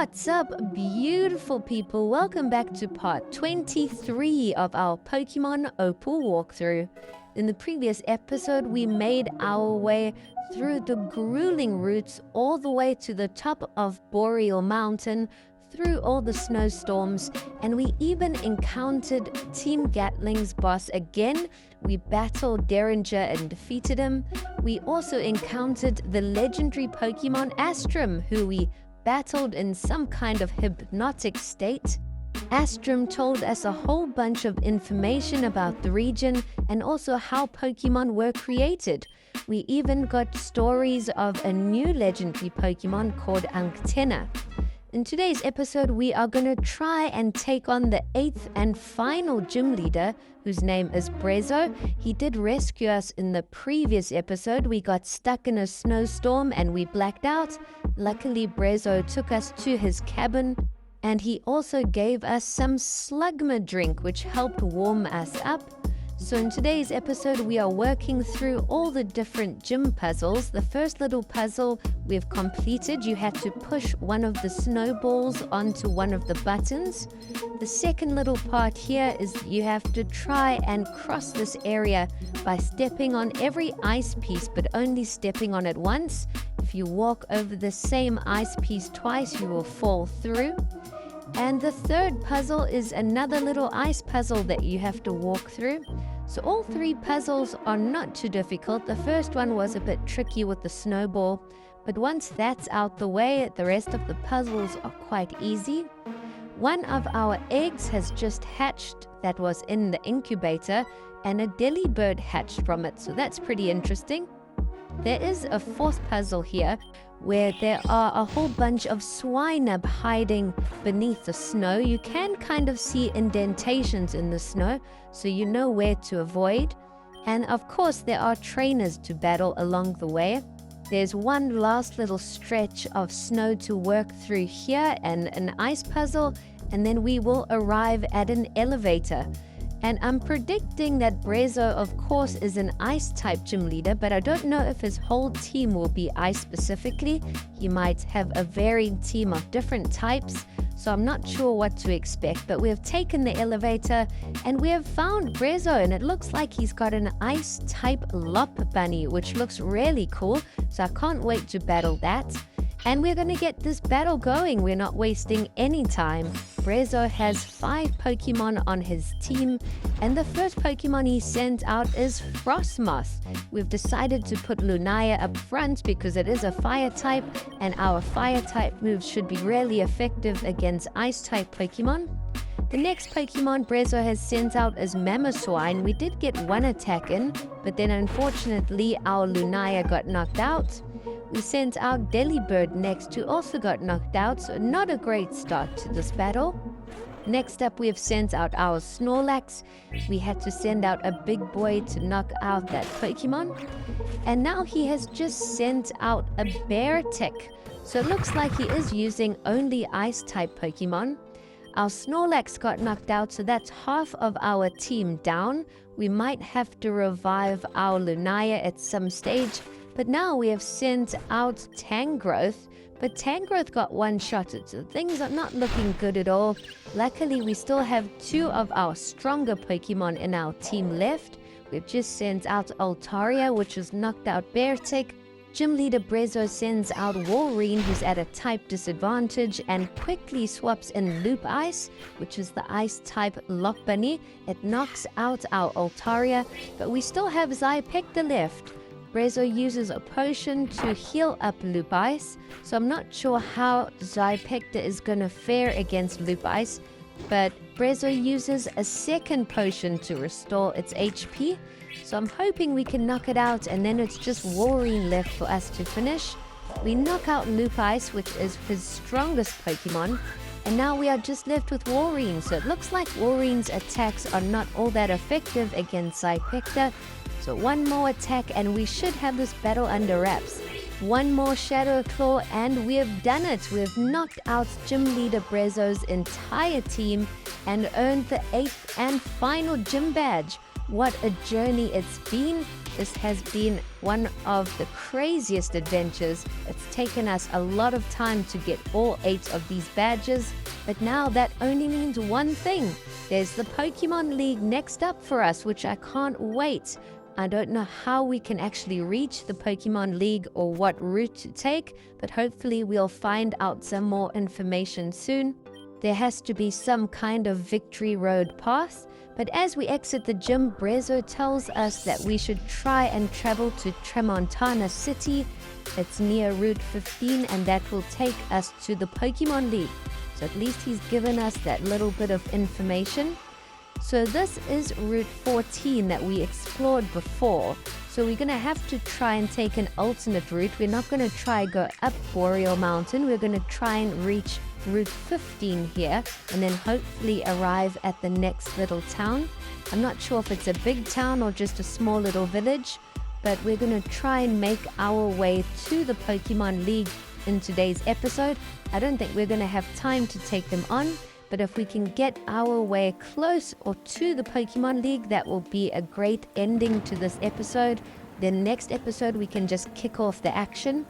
What's up, beautiful people? Welcome back to part 23 of our Pokemon Opal walkthrough. In the previous episode, we made our way through the grueling routes all the way to the top of Boreal Mountain, through all the snowstorms, and we even encountered Team Gatling's boss again. We battled Derringer and defeated him. We also encountered the legendary Pokemon Astrum, who we battled in some kind of hypnotic state. Astrum told us a whole bunch of information about the region and also how Pokemon were created. We even got stories of a new legendary Pokemon called Antenna. In today's episode, we are going to try and take on the 8th and final gym leader, whose name is Brezo. He did rescue us in the previous episode. We got stuck in a snowstorm and we blacked out. Luckily, Brezo took us to his cabin, and he also gave us some Slugma drink, which helped warm us up. So in today's episode, we are working through all the different gym puzzles. The first little puzzle we've completed. You had to push one of the snowballs onto one of the buttons. The second little part here is you have to try and cross this area by stepping on every ice piece, but only stepping on it once. If you walk over the same ice piece twice, you will fall through. And the third puzzle is another little ice puzzle that you have to walk through. So all three puzzles are not too difficult. The first one was a bit tricky with the snowball, but once that's out the way, the rest of the puzzles are quite easy. One of our eggs has just hatched that was in the incubator, and a delibird hatched from it, so that's pretty interesting. There is a fourth puzzle here where there are a whole bunch of Swinub hiding beneath the snow. You can kind of see indentations in the snow, so you know where to avoid. And of course, there are trainers to battle along the way. There's one last little stretch of snow to work through here and an ice puzzle, and then we will arrive at an elevator. And I'm predicting that Brezo, of course, is an Ice-type gym leader, but I don't know if his whole team will be Ice specifically. He might have a varying team of different types, so I'm not sure what to expect. But we have taken the elevator, and we have found Brezo, and it looks like he's got an Ice-type Lop Bunny, which looks really cool, so I can't wait to battle that. And we're going to get this battle going. We're not wasting any time. Brezo has 5 Pokemon on his team, and the first Pokemon he sent out is Frostmoth. We've decided to put Lunaya up front because it is a fire type, and our fire type moves should be really effective against ice type Pokemon. The next Pokemon Brezo has sent out is Mamoswine. We did get one attack in, but then unfortunately our Lunaya got knocked out. We sent out Delibird next, who also got knocked out, so not a great start to this battle. Next up, we have sent out our Snorlax. We had to send out a big boy to knock out that Pokemon. And now he has just sent out a Beartic. So it looks like he is using only Ice-type Pokemon. Our Snorlax got knocked out, so that's half of our team down. We might have to revive our Lunaya at some stage. But now we have sent out Tangrowth, but Tangrowth got one-shotted, so things are not looking good at all. Luckily, we still have 2 of our stronger Pokemon in our team left. We've just sent out Altaria, which has knocked out Beartic. Gym leader Brezo sends out Walrein, who's at a type disadvantage, and quickly swaps in Loop Ice, which is the Ice-type Lopunny. It knocks out our Altaria, but we still have Zypecta left. Brezo uses a potion to heal up Loop Ice, so I'm not sure how Zypecta is going to fare against Loop Ice, but Brezo uses a second potion to restore its HP, so I'm hoping we can knock it out, and then it's just Walrein left for us to finish. We knock out Loop Ice, which is his strongest Pokemon, and now we are just left with Walrein, so it looks like Walrein's attacks are not all that effective against Zypecta. So one more attack and we should have this battle under wraps. One more Shadow Claw and we have done it. We have knocked out Gym Leader Brezo's entire team and earned the 8th and final gym badge. What a journey it's been. This has been one of the craziest adventures. It's taken us a lot of time to get all 8 of these badges, but now that only means one thing. There's the Pokemon League next up for us, which I can't wait. I don't know how we can actually reach the Pokemon League or what route to take, but hopefully we'll find out some more information soon. There has to be some kind of victory road path, but as we exit the gym, Brezo tells us that we should try and travel to Tremontana City. It's near Route 15 and that will take us to the Pokemon League. So at least he's given us that little bit of information. So this is Route 14 that we explored before. So we're going to have to try and take an alternate route. We're not going to try go up Boreal Mountain. We're going to try and reach Route 15 here and then hopefully arrive at the next little town. I'm not sure if it's a big town or just a small little village, but we're going to try and make our way to the Pokemon League in today's episode. I don't think we're going to have time to take them on, but if we can get our way close or to the Pokemon League, that will be a great ending to this episode. Then next episode, we can just kick off the action.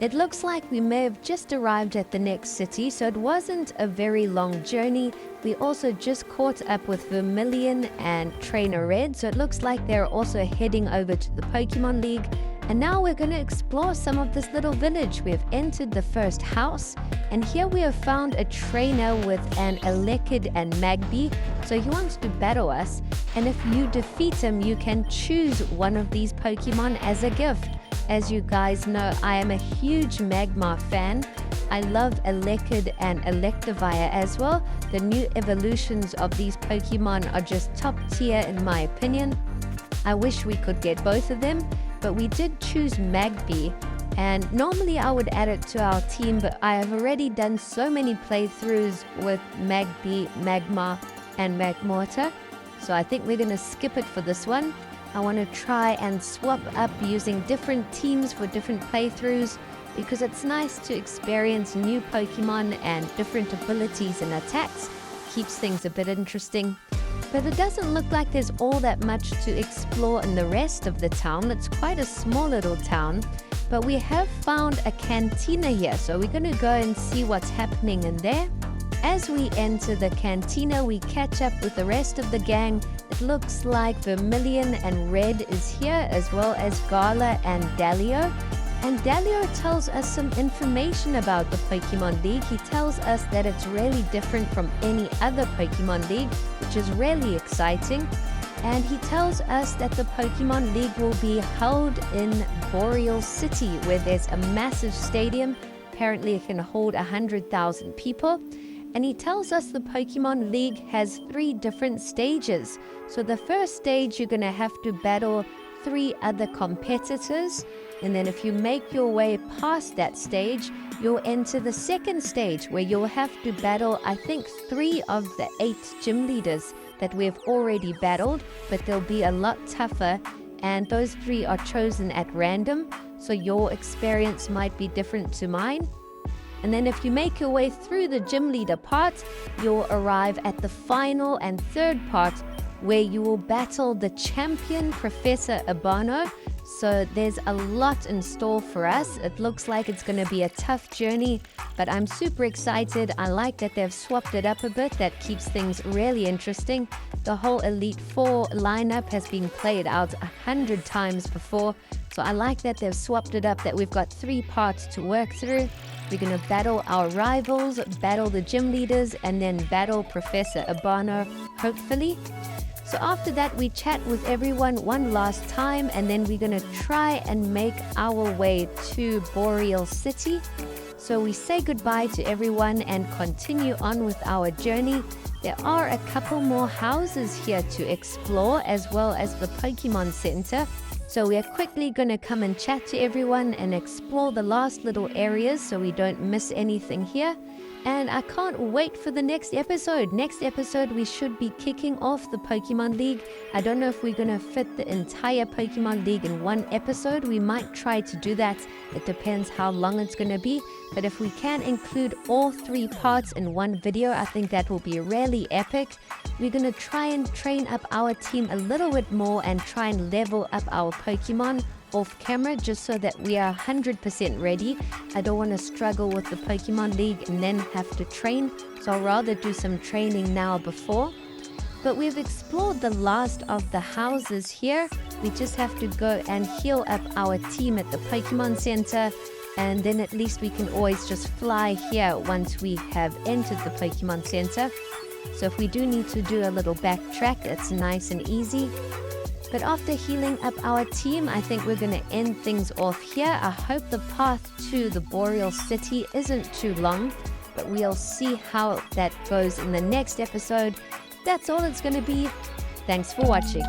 It looks like we may have just arrived at the next city, so it wasn't a very long journey. We also just caught up with Vermilion and Trainer Red, so it looks like they're also heading over to the Pokemon League. And now we're going to explore some of this little village. We have entered the first house, and here we have found a trainer with an Elekid and Magby. So he wants to battle us, and if you defeat him, you can choose one of these Pokemon as a gift. As you guys know, I am a huge Magmar fan. I love Elekid and Electivire as well. The new evolutions of these Pokemon are just top tier in my opinion. I wish we could get both of them, but we did choose Magby. And normally I would add it to our team, but I have already done so many playthroughs with Magby, Magmar, and Magmortar. So I think we're going to skip it for this one. I want to try and swap up using different teams for different playthroughs because it's nice to experience new Pokemon and different abilities and attacks. Keeps things a bit interesting. But it doesn't look like there's all that much to explore in the rest of the town. It's quite a small little town, but we have found a cantina here, so we're going to go and see what's happening in there. As we enter the cantina, we catch up with the rest of the gang. It looks like Vermilion and Red is here, as well as Gala and Dalio. And Dalio tells us some information about the Pokemon League. He tells us that it's really different from any other Pokemon League, which is really exciting. And he tells us that the Pokemon League will be held in Boreal City, where there's a massive stadium. Apparently it can hold 100,000 people. And he tells us the Pokemon League has 3 different stages. So the first stage, you're going to have to battle 3 other competitors. And then if you make your way past that stage, you'll enter the second stage where you'll have to battle, I think, 3 of the 8 gym leaders that we've already battled, but they'll be a lot tougher. And those 3 are chosen at random. So your experience might be different to mine. And then if you make your way through the gym leader part, you'll arrive at the final and third part where you will battle the champion Professor Opalo. So there's a lot in store for us. It looks like it's going to be a tough journey, but I'm super excited. I like that they've swapped it up a bit. That keeps things really interesting. The whole Elite Four lineup has been played out 100 times before. So I like that they've swapped it up, that we've got 3 parts to work through. We're going to battle our rivals, battle the gym leaders, and then battle Professor Opalo, hopefully. So after that, we chat with everyone one last time, and then we're going to try and make our way to Boreal City. So we say goodbye to everyone and continue on with our journey. There are a couple more houses here to explore, as well as the Pokemon Center. So we are quickly going to come and chat to everyone and explore the last little areas so we don't miss anything here. And I can't wait for the next episode. Next episode, we should be kicking off the Pokemon League. I don't know if we're going to fit the entire Pokemon League in one episode. We might try to do that. It depends how long it's going to be. But if we can include all 3 parts in one video, I think that will be really really epic. We're going to try and train up our team a little bit more and try and level up our Pokemon off camera just so that we are 100% ready. I don't want to struggle with the Pokemon League and then have to train, so I'll rather do some training now before. But we've explored the last of the houses here. We just have to go and heal up our team at the Pokemon Center, and then at least we can always just fly here once we have entered the Pokemon Center. So if we do need to do a little backtrack, it's nice and easy. But after healing up our team, I think we're going to end things off here. I hope the path to the Boreal City isn't too long, but we'll see how that goes in the next episode. That's all it's going to be. Thanks for watching.